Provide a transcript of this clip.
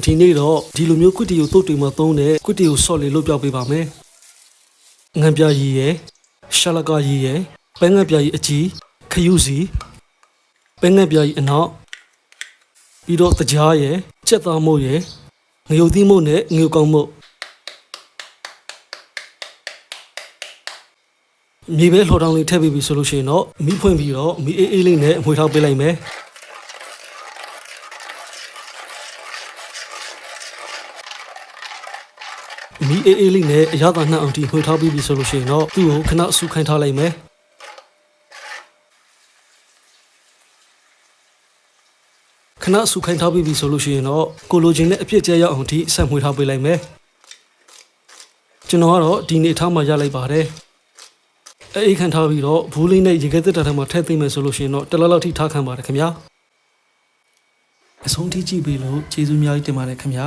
ဒီနေ့တော့ဒီလိုမျိုးကွတီကိုတုတ်တွေမှာသုံးတဲ့ကွတီကိုဆော့လေးလုပ်ပြပေးပါမယ်ငံပြရည်ရယ်ရှာလကာရည်ရယ်ပဲငံပြရည်အကြီးခရုစီပဲငံပြရည်အနောက်ပြီးတော့တကြားရယ်ချက်သားမို့ရယ်ငရုတ်သီးမို့နဲ့ငရုတ်ကောင်းမို့မြေပဲလှော်တောင်းလေးထည့်ပေးပြီဆိုလို့ရှိရင်တော့မီးဖွင့်ပြီးတော့မီးအေးလေးနဲ့အမွှေးထောက်ပေးလိုက်မယ်မီးအေးလေးနဲ့အရသာနှံ့အောင်ဒီမှွေထားပြီးပြီဆိုလို့ရှိရင်တော့သူ့ကိုခဏဆူခိုင်းထားလိုက်မယ်ခဏဆူခိုင်းထားပြီးပြီဆိုလို့ရှိရင်တော့ကိုလိုချင်တဲ့အပြည့်ကျရောက်အောင်ဒီဆက်မှွေထားပေးလိုက်မယ်ကျွန်တော်ကတော့ဒီနေ့ထားမှရလိုက်ပါတယ်အိတ်ခံထားပြီးတော့ဘူးလေးနဲ့ရေခဲတက်တာထဲမှာထည့်သိမ်းမယ်ဆိုလို့ရှိရင်တော့တလောက်ထိထားခံပါတယ်ခင်ဗျာအဆုံးထိကြည့်ပေးလို့ကျေးဇူးများကြီးတင်ပါတယ်ခင်ဗျာ